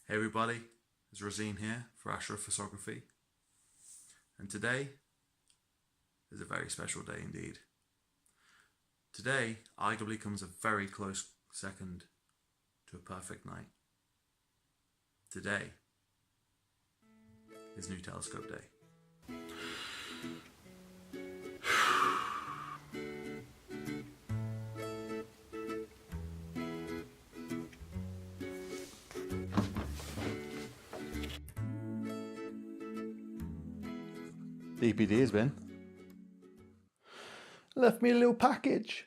Hey everybody, it's Rosine here for AstroFarsography, and today is a very special day indeed. Today arguably comes a very close second to a perfect night. Today is New Telescope Day. DPD has been left me a little package.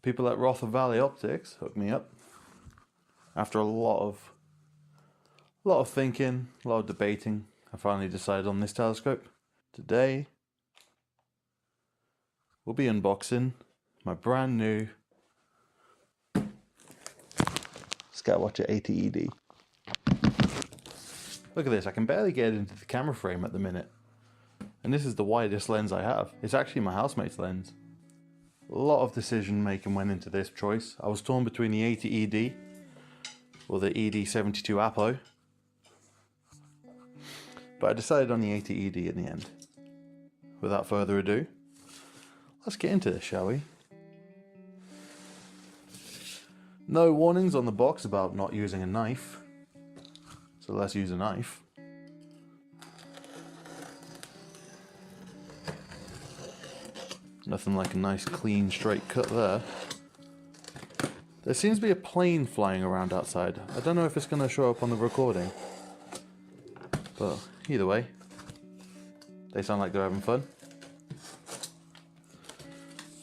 People at Rother Valley Optics hooked me up after a lot of thinking, a lot of debating. I finally decided on this telescope. Today we'll be unboxing my brand new Skywatcher 80ED. Look at this, I can barely get it into the camera frame at the minute. And this is the widest lens I have. It's actually my housemate's lens. A lot of decision making went into this choice. I was torn between the 80ED or the ED72 Apo, but I decided on the 80ED in the end. Without further ado, let's get into this, shall we? No warnings on the box about not using a knife, so let's use a knife. Nothing like a nice clean straight cut there. There seems to be a plane flying around outside. I don't know if it's going to show up on the recording, but either way, they sound like they're having fun.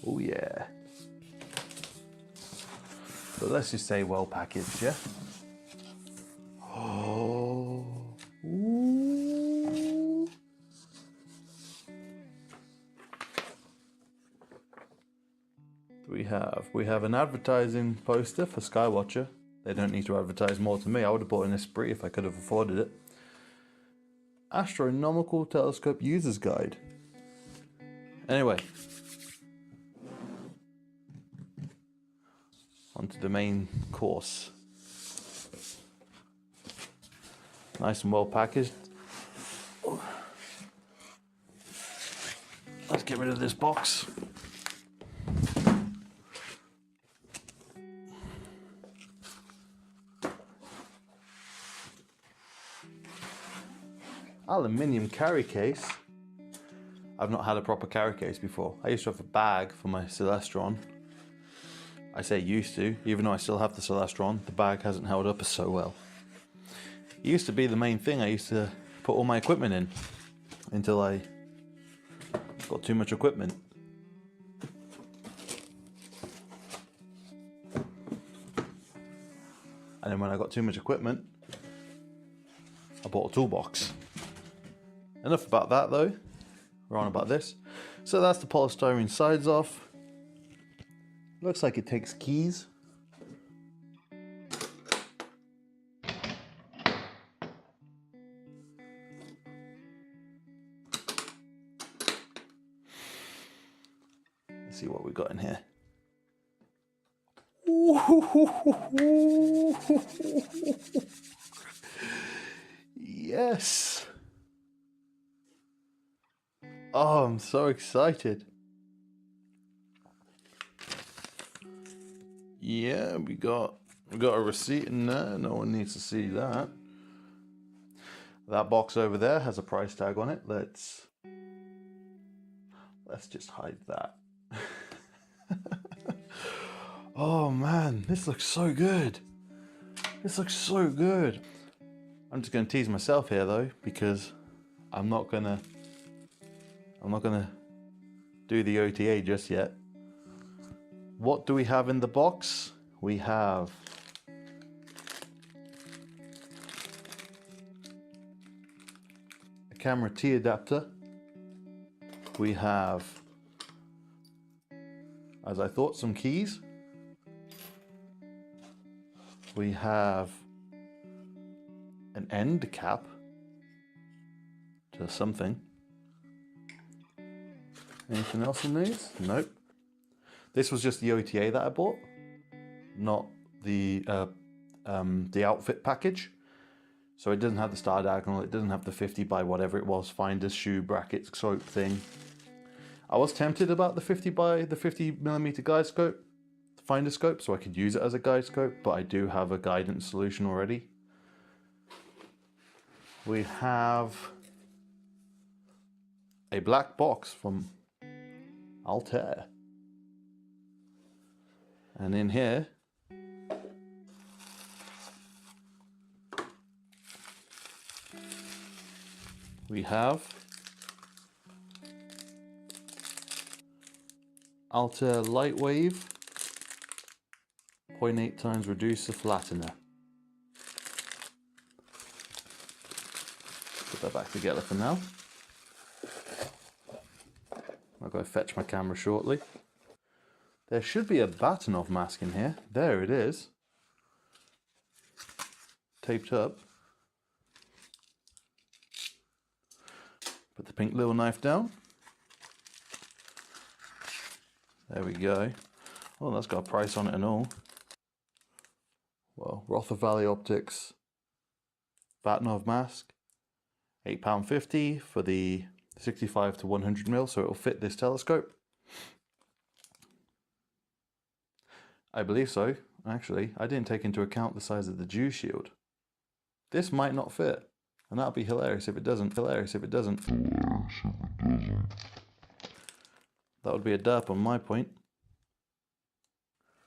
Oh yeah. But let's just say well packaged, yeah? Oh. Ooh. We have an advertising poster for Skywatcher. They don't need to advertise more to me. I would have bought an Esprit if I could have afforded it. Astronomical Telescope User's Guide. Anyway, onto the main course. Nice and well packaged. Let's get rid of this box. Aluminium carry case. I've not had a proper carry case before. I used to have a bag for my Celestron. I say used to, even though I still have the Celestron, the bag hasn't held up so well. It used to be the main thing I used to put all my equipment in, until I got too much equipment. And then when I got too much equipment, I bought a toolbox. Enough about that though, we're on about this. So that's the polystyrene sides off. Looks like it takes keys. Let's see what we got in here. Yes. Oh, I'm so excited. Yeah, we got a receipt in there. No one needs to see that. That box over there has a price tag on it. Let's just hide that. Oh man, this looks so good. This looks so good. I'm just gonna tease myself here though, because I'm not gonna do the OTA just yet. What do we have in the box? We have a camera T adapter. We have, as I thought, some keys. We have an end cap to something. Anything else in these? Nope. This was just the OTA that I bought, not the the outfit package. So it doesn't have the star diagonal, it doesn't have the 50 by whatever it was, finder's shoe bracket scope thing. I was tempted about the 50mm guide scope, the finder scope, so I could use it as a guide scope, but I do have a guidance solution already. We have a black box from Altair. And in here, we have Altair Lightwave 0.8 times reducer flattener. Put that back together for now. I'll go fetch my camera shortly. There should be a Bahtinov mask in here. There it is. Taped up. Put the pink little knife down. There we go. Oh, that's got a price on it and all. Well, Rother Valley Optics Bahtinov mask, £8.50 for the 65 to 100mm, so it'll fit this telescope. I believe so. Actually, I didn't take into account the size of the dew shield. This might not fit, and that'll be hilarious if it doesn't. Hilarious if it doesn't. That would be a derp on my point.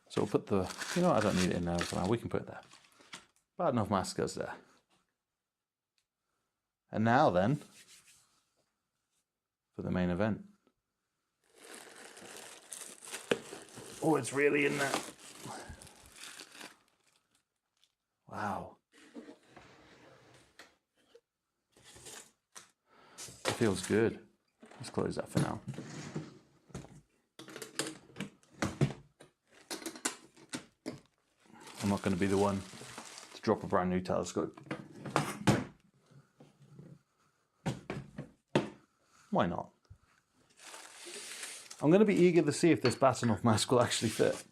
So we'll put the, you know what, I don't need it in there for now, we can put it there. Bahtinov mask goes there. And now then, for the main event. Oh, it's really in there. Wow. It feels good. Let's close that for now. I'm not going to be the one to drop a brand new telescope. Why not? I'm going to be eager to see if this Bahtinov mask will actually fit.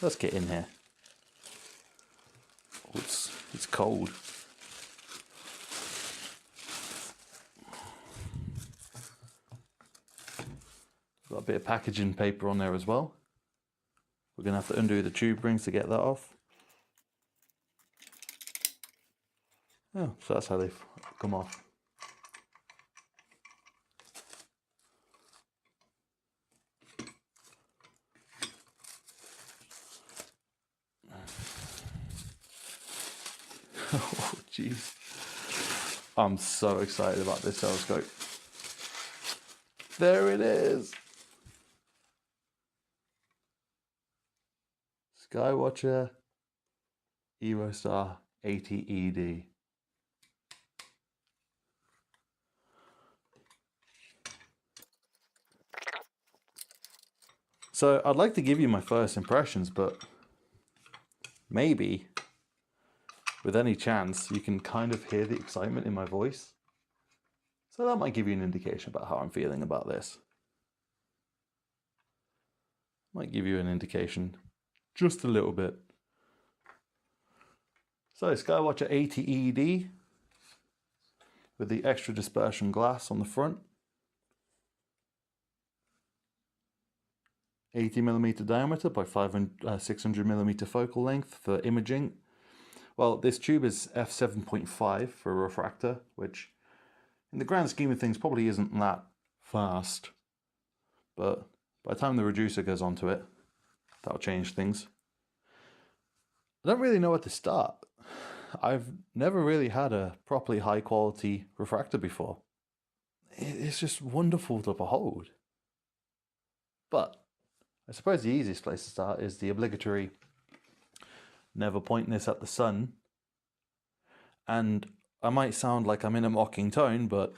Let's get in here. Oh, it's cold. Got a bit of packaging paper on there as well. We're going to have to undo the tube rings to get that off. Oh, so that's how they've come off. Oh, jeez. I'm so excited about this telescope. There it is. Skywatcher Evostar 80ED. So I'd like to give you my first impressions, but maybe with any chance you can kind of hear the excitement in my voice. So that might give you an indication about how I'm feeling about this. Might give you an indication, just a little bit. So Skywatcher 80ED with the extra dispersion glass on the front. 80mm diameter by 600mm focal length for imaging. Well, this tube is f7.5 for a refractor, which in the grand scheme of things probably isn't that fast. But by the time the reducer goes onto it, that'll change things. I don't really know where to start. I've never really had a properly high quality refractor before. It's just wonderful to behold. But I suppose the easiest place to start is the obligatory never point this at the sun. And I might sound like I'm in a mocking tone, but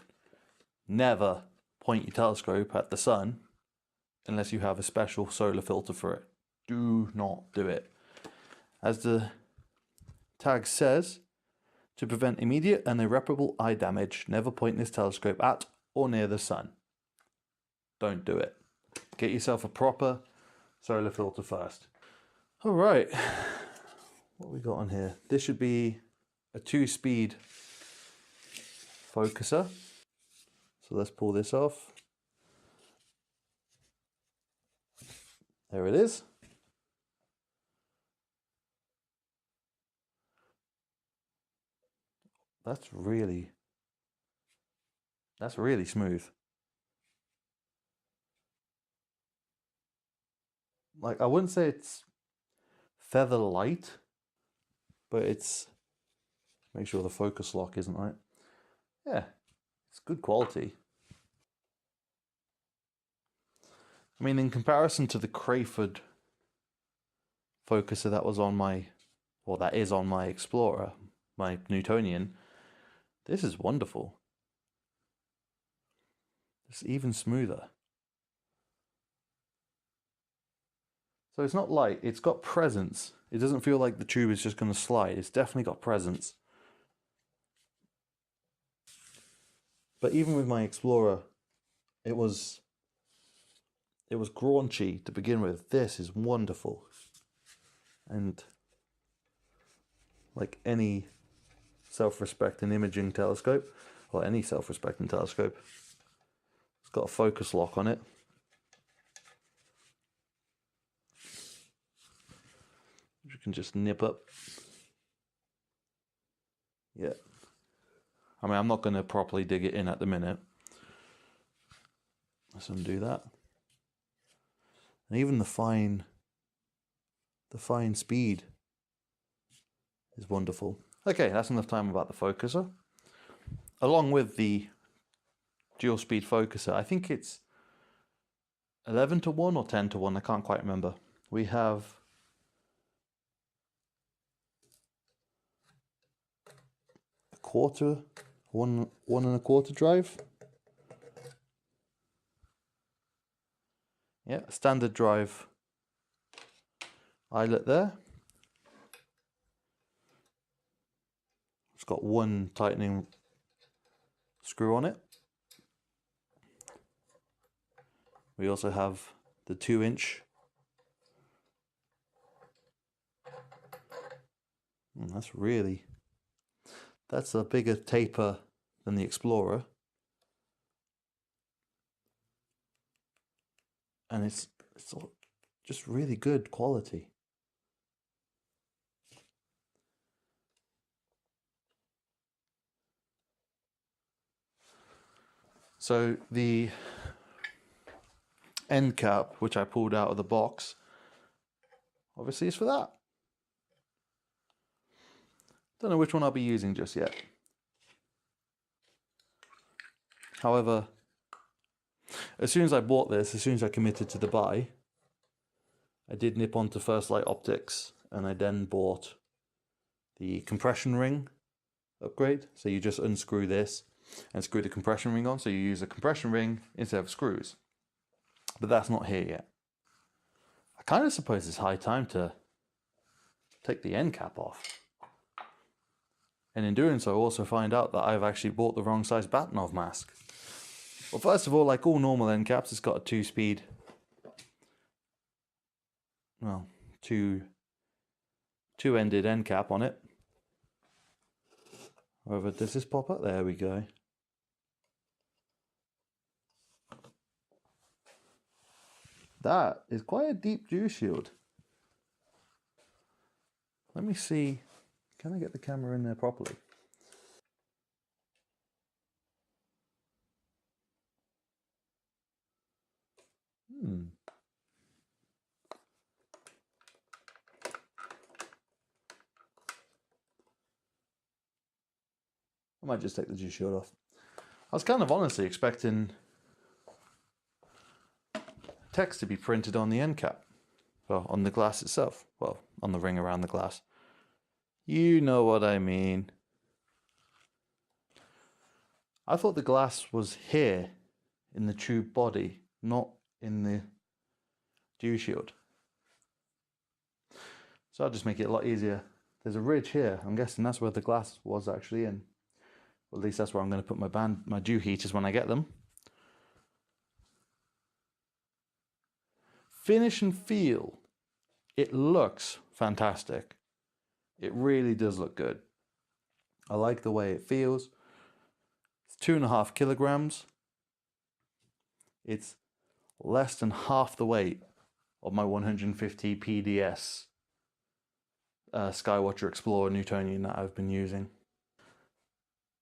never point your telescope at the sun unless you have a special solar filter for it. Do not do it. As the tag says, to prevent immediate and irreparable eye damage, never point this telescope at or near the sun. Don't do it. Get yourself a proper solar filter first. All right, what we got on here? This should be a 2-speed focuser. So let's pull this off. There it is. That's really smooth. Like, I wouldn't say it's feather light, but it's, make sure the focus lock isn't right. Yeah, it's good quality. I mean, in comparison to the Crayford focuser that was on my, well, that is on my Explorer, my Newtonian, this is wonderful. It's even smoother. So it's not light, it's got presence. It doesn't feel like the tube is just going to slide. It's definitely got presence. But even with my Explorer, it was graunchy to begin with. This is wonderful. And like any self-respecting imaging telescope, or any self-respecting telescope, it's got a focus lock on it. You can just nip up. Yeah. I mean, I'm not going to properly dig it in at the minute. Let's undo that. And even the fine speed is wonderful. Okay, that's enough time about the focuser. Along with the dual speed focuser, I think it's 11:1 or 10:1, I can't quite remember. We have a quarter, one and a quarter drive. Yeah, standard drive eyelet there. It's got one tightening screw on it. We also have the 2-inch. That's a bigger taper than the Explorer. And it's just really good quality. So the end cap, which I pulled out of the box, obviously is for that. Don't know which one I'll be using just yet. However, as soon as I bought this, as soon as I committed to the buy, I did nip onto First Light Optics, and I then bought the compression ring upgrade. So you just unscrew this and screw the compression ring on, so you use a compression ring instead of screws. But that's not here yet. I kind of suppose it's high time to take the end cap off. And in doing so, also find out that I've actually bought the wrong size Bahtinov mask. Well, first of all, like all normal end caps, it's got a 2-speed, well, two-ended end cap on it. However, does this pop up? There we go. That is quite a deep dew shield. Let me see. Can I get the camera in there properly? I might just take the dew shield off. I was kind of honestly expecting text to be printed on the end cap. Well, on the glass itself. Well, on the ring around the glass. You know what I mean. I thought the glass was here in the tube body, not in the dew shield. So I'll just make it a lot easier. There's a ridge here. I'm guessing that's where the glass was actually in. Well, at least that's where I'm going to put my dew heaters when I get them. finish and feel, it looks fantastic. It really does look good. I like the way it feels. It's 2.5 kilograms. It's less than half the weight of my 150 PDS Skywatcher Explorer Newtonian that I've been using.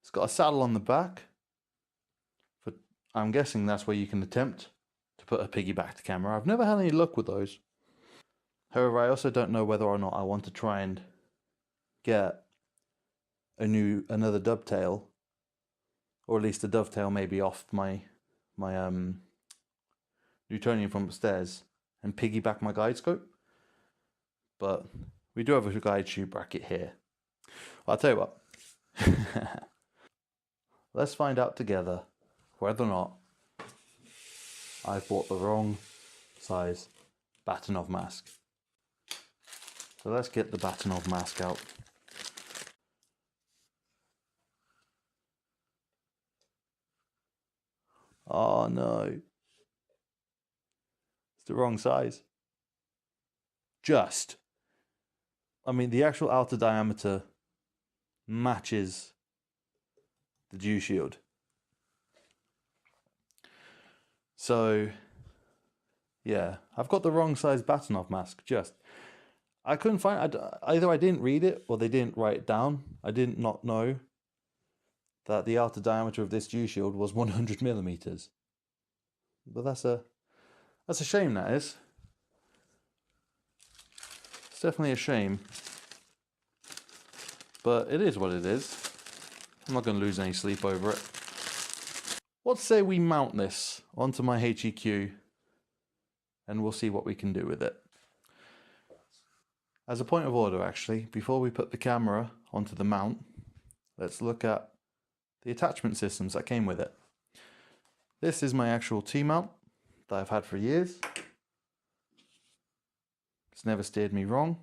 It's got a saddle on the back. I'm guessing that's where you can attempt to put a piggybacked camera. I've never had any luck with those. However, I also don't know whether or not I want to try and get another dovetail, or at least a dovetail maybe off my Newtonian from upstairs and piggyback my guide scope. But we do have a guide shoe bracket here. Well, I'll tell you what. Let's find out together whether or not I've bought the wrong size Bahtinov mask. So let's get the Bahtinov mask out. Oh no. It's the wrong size. I mean, the actual outer diameter matches the dew shield. So, yeah, I've got the wrong size Bahtinov mask. I couldn't find, either I didn't read it or they didn't write it down. I did not know that the outer diameter of this dew shield was 100 millimeters. But that's a shame, that is. It's definitely a shame. But it is what it is. I'm not going to lose any sleep over it. Let's say we mount this onto my HEQ and we'll see what we can do with it. As a point of order, actually, before we put the camera onto the mount, let's look at the attachment systems that came with it. This is my actual T-mount that I've had for years. It's never steered me wrong.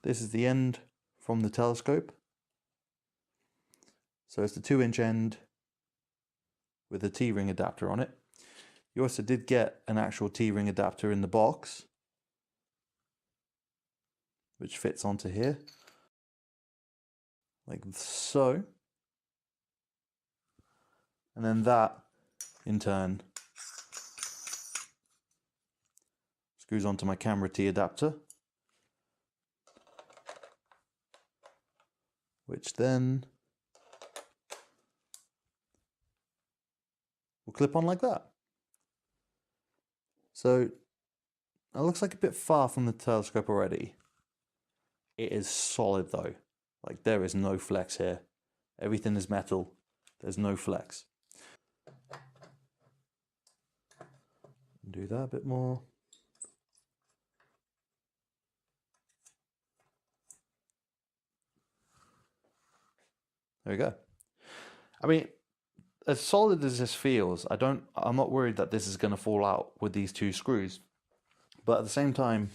This is the end from the telescope. So it's the 2-inch end with a T-ring adapter on it. You also did get an actual T-ring adapter in the box, which fits onto here, like so. And then that, in turn, screws onto my camera T adapter, which then will clip on like that. So it looks like a bit far from the telescope already. It is solid though. Like, there is no flex here. Everything is metal. There's no flex. Do that a bit more. There we go. I mean, as solid as this feels, I'm not worried that this is going to fall out with these two screws. But at the same time,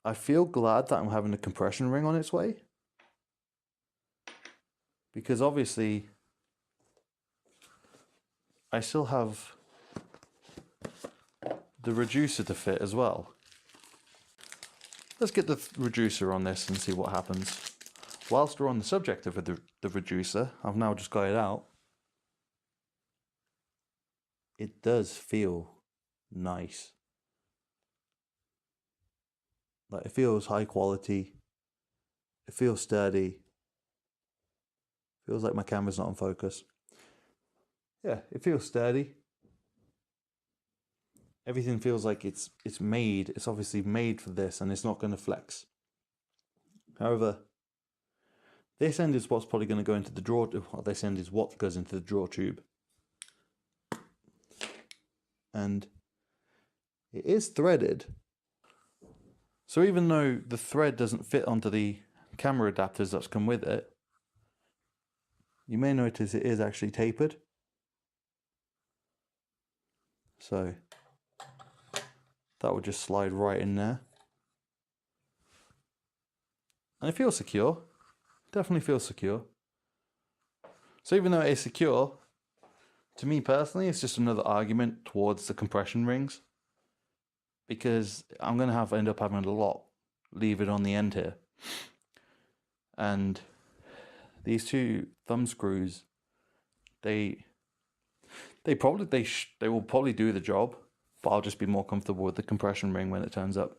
I feel glad that I'm having a compression ring on its way. Because obviously, I still have the reducer to fit as well. Let's get the reducer on this and see what happens. Whilst we're on the subject of the reducer, I've now just got it out. It does feel nice. Like, it feels high quality. It feels sturdy. Feels like my camera's not in focus. Yeah, it feels sturdy. Everything feels like it's made. It's obviously made for this, and it's not going to flex. However, this end is what's probably going to go into the drawer. Well, this end is what goes into the drawer tube. And it is threaded. So even though the thread doesn't fit onto the camera adapters that's come with it, you may notice it is actually tapered. So that would just slide right in there. And it feels secure. Definitely feels secure. So even though it is secure, To me personally, it's just another argument towards the compression rings, because I'm going to end up having a lot leave it on the end here. And these two thumb screws, they will probably do the job, but I'll just be more comfortable with the compression ring when it turns up.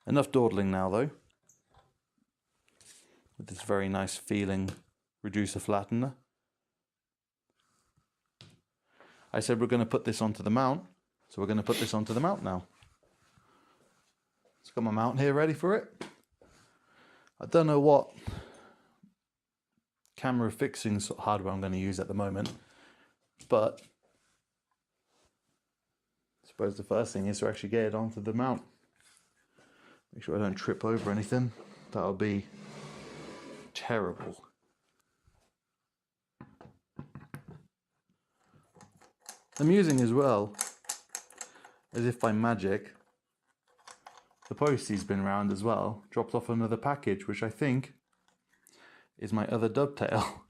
Enough dawdling now though, with this very nice feeling reducer flattener. I said we're going to put this onto the mount, so we're going to put this onto the mount now. It's got my mount here ready for it. I don't know what camera fixing hardware I'm going to use at the moment, but I suppose the first thing is to actually get it onto the mount. Make sure I don't trip over anything. That would be terrible. I'm using as well, as if by magic, the postie's been round as well, dropped off another package, which I think is my other dovetail.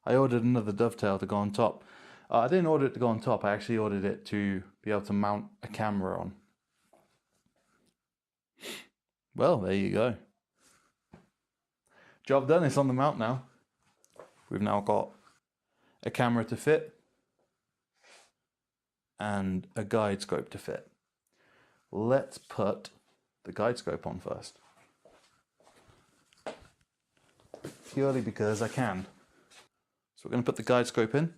I ordered another dovetail to go on top. I didn't order it to go on top, I actually ordered it to be able to mount a camera on. Well, there you go. Job done, it's on the mount now. We've now got a camera to fit and a guide scope to fit. Let's put the guide scope on first. Purely because I can. So we're going to put the guide scope in.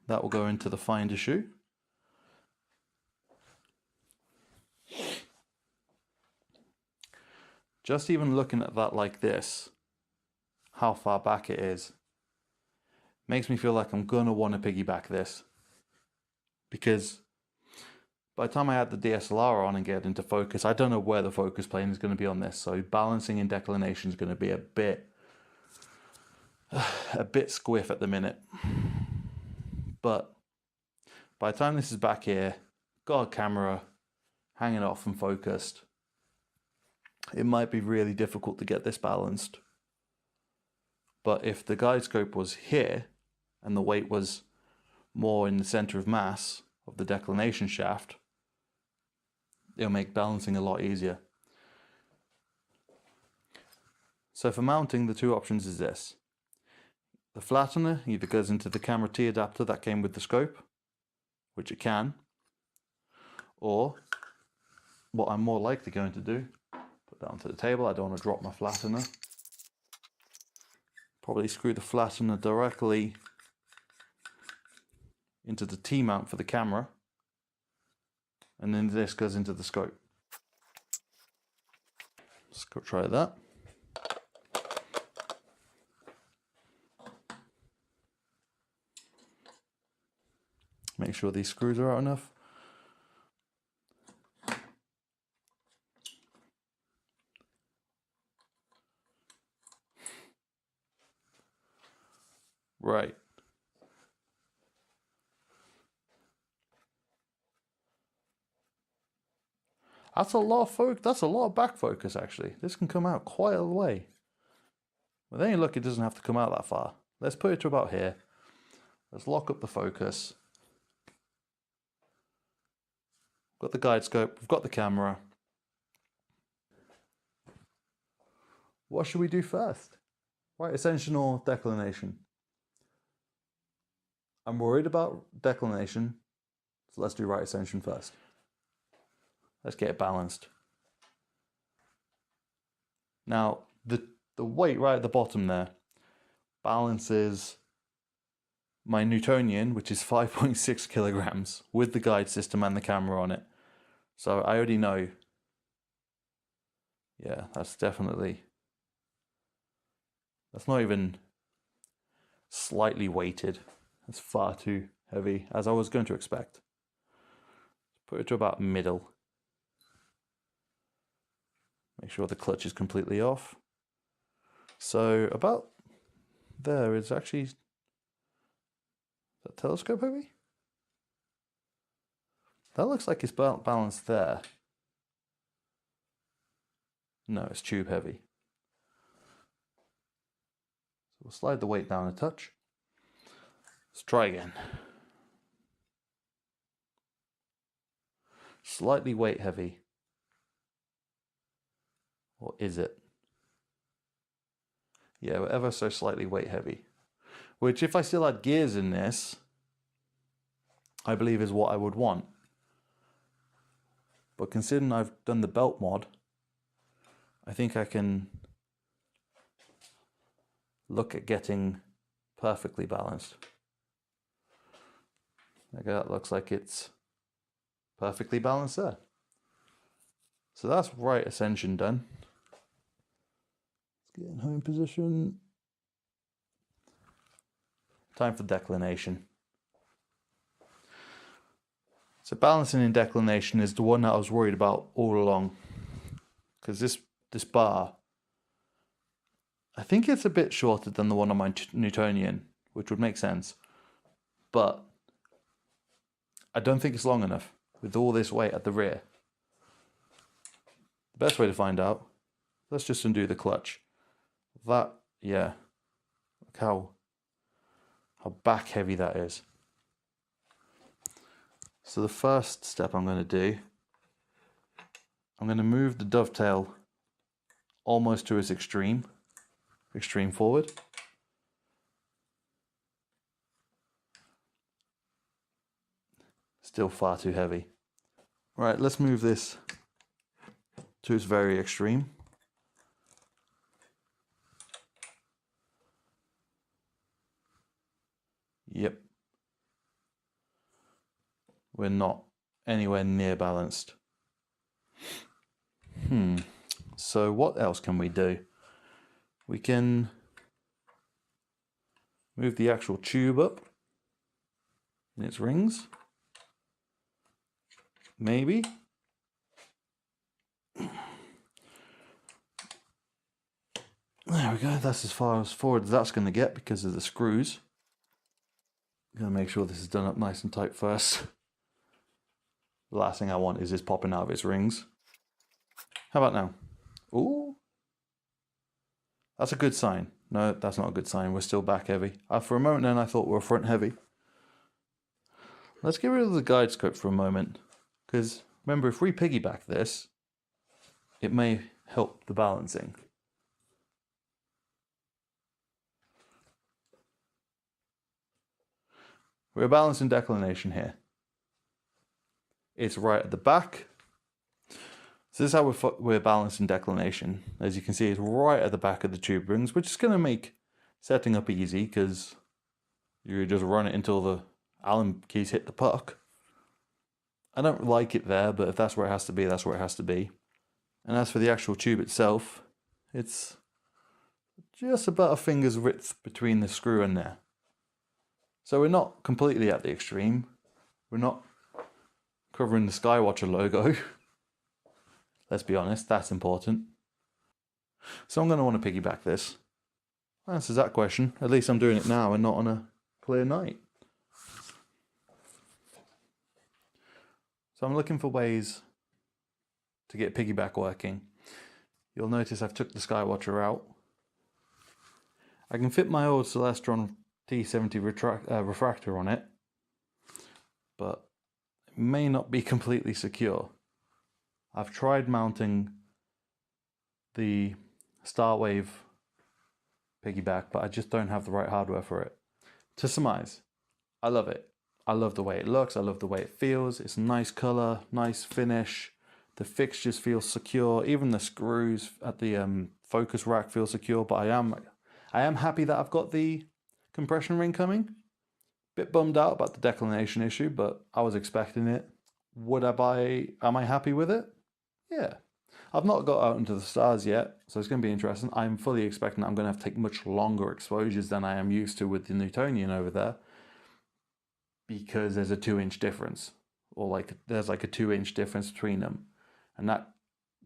That will go into the finder shoe. Just even looking at that like this, how far back it is, makes me feel like I'm going to want to piggyback this. Because by the time I add the DSLR on and get into focus, I don't know where the focus plane is going to be on this. So balancing in declination is going to be a bit squiff at the minute. But by the time this is back here, got a camera hanging off and focused, it might be really difficult to get this balanced. But if the guide scope was here and the weight was more in the center of mass of the declination shaft, it'll make balancing a lot easier. So for mounting, the two options is this. The flattener either goes into the camera T adapter that came with the scope, which it can, or what I'm more likely going to do, put that onto the table, I don't want to drop my flattener. Probably screw the flattener directly into the T-mount for the camera, and then this goes into the scope. Let's go try that. Make sure these screws are out enough. Right. That's a lot of focus. That's a lot of back focus actually. This can come out quite a way. With any luck, it doesn't have to come out that far. Let's put it to about here. Let's lock up the focus. Got the guide scope, we've got the camera. What should we do first? Right ascension or declination? I'm worried about declination, so let's do right ascension first. Let's get it balanced. Now, the weight right at the bottom there balances my Newtonian, which is 5.6 kilograms, with the guide system and the camera on it. So I already know, yeah, that's not even slightly weighted. That's far too heavy, as I was going to expect. Put it to about middle. Make sure the clutch is completely off. So about there is actually, is that telescope heavy? That looks like it's balanced there. No, it's tube heavy. We'll slide the weight down a touch. Let's try again. Slightly weight heavy. Or is it? Yeah, we're ever so slightly weight heavy. Which, if I still had gears in this, I believe is what I would want. But considering I've done the belt mod, I think I can look at getting perfectly balanced. Okay, that looks like it's perfectly balanced there. So that's right ascension done. Let's get in home position. Time for declination. So balancing in declination is the one that I was worried about all along. Because this bar, I think it's a bit shorter than the one on my Newtonian, which would make sense. But I don't think it's long enough with all this weight at the rear. The best way to find out, let's just undo the clutch. That, yeah, look how back heavy that is. So the first step I'm going to do, I'm going to move the dovetail almost to its extreme forward. Still far too heavy. Right, let's move this to its very extreme. Yep. We're not anywhere near balanced. So what else can we do? We can move the actual tube up in its rings. Maybe. There we go. That's as far as forward as that's going to get because of the screws. I'm going to make sure this is done up nice and tight first. The last thing I want is this popping out of its rings. How about now? Ooh. That's a good sign. No, that's not a good sign. We're still back heavy. For a moment then I thought we were front heavy. Let's get rid of the guide scope for a moment. Because remember, if we piggyback this, it may help the balancing. We're balancing declination here. It's right at the back. So this is how we're balancing declination. As you can see, it's right at the back of the tube rings, which is going to make setting up easy because you just run it until the Allen keys hit the puck. I don't like it there, but if that's where it has to be, that's where it has to be. And as for the actual tube itself, it's just about a finger's width between the screw and there. So we're not completely at the extreme. We're not covering the Skywatcher logo. Let's be honest, that's important. So I'm going to want to piggyback this. Answers that question. At least I'm doing it now and not on a clear night. So I'm looking for ways to get piggyback working. You'll notice I've took the Skywatcher out. I can fit my old Celestron T70 refractor on it, but it may not be completely secure. I've tried mounting the Starwave piggyback, but I just don't have the right hardware for it. To surmise, I love it. I love the way it looks, I love the way it feels. It's a nice color, nice finish. The fixtures feel secure. Even the screws at the focus rack feel secure, but I am happy that I've got the compression ring coming. Bit bummed out about the declination issue, but I was expecting it. Am I happy with it? Yeah. I've not got out into the stars yet, so it's going to be interesting. I'm fully expecting I'm going to have to take much longer exposures than I am used to with the Newtonian over there, because there's a 2-inch difference, or there's like a 2-inch difference between them, and that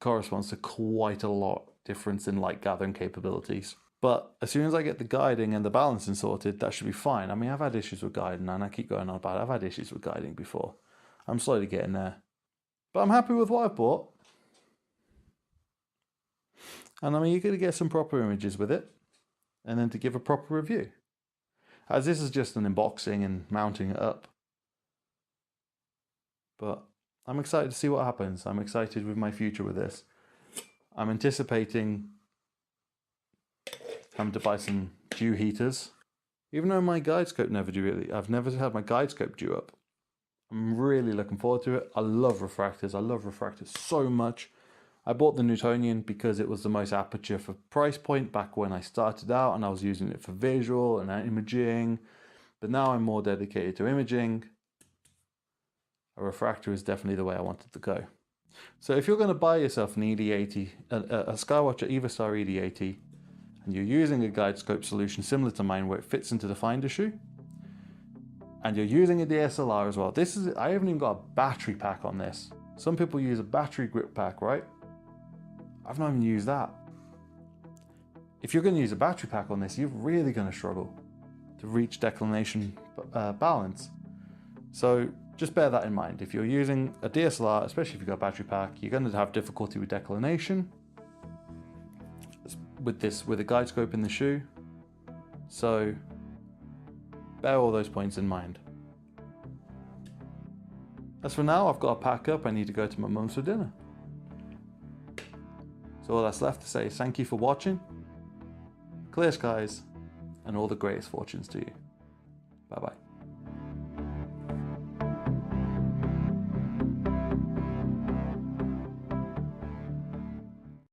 corresponds to quite a lot difference in light gathering capabilities. But as soon as I get the guiding and the balancing sorted, that should be fine. I mean, I've had issues with guiding, and I keep going on about it. I've had issues with guiding before. I'm slowly getting there. But I'm happy with what I've bought. And I'm eager to get some proper images with it. and then to give a proper review. As this is just an unboxing and mounting it up. But I'm excited to see what happens. I'm excited with my future with this. I'm anticipating having to buy some dew heaters. Even though my guide scope I've never had my guide scope dew up. I'm really looking forward to it. I love refractors. I love refractors so much. I bought the Newtonian because it was the most aperture for price point back when I started out, and I was using it for visual and imaging. But now I'm more dedicated to imaging. A refractor is definitely the way I wanted to go. So if you're going to buy yourself an ED80, a Skywatcher Evostar ED80, and you're using a guide scope solution similar to mine where it fits into the finder shoe, and you're using a DSLR as well. I haven't even got a battery pack on this. Some people use a battery grip pack, right? I've not even used that. If you're going to use a battery pack on this, you're really going to struggle to reach declination balance. So just bear that in mind. If you're using a DSLR, especially if you've got a battery pack, you're going to have difficulty with declination with a guide scope in the shoe. So bear all those points in mind. As for now, I've got to pack up. I need to go to my mum's for dinner. So all that's left to say is thank you for watching, clear skies, and all the greatest fortunes to you. Bye bye.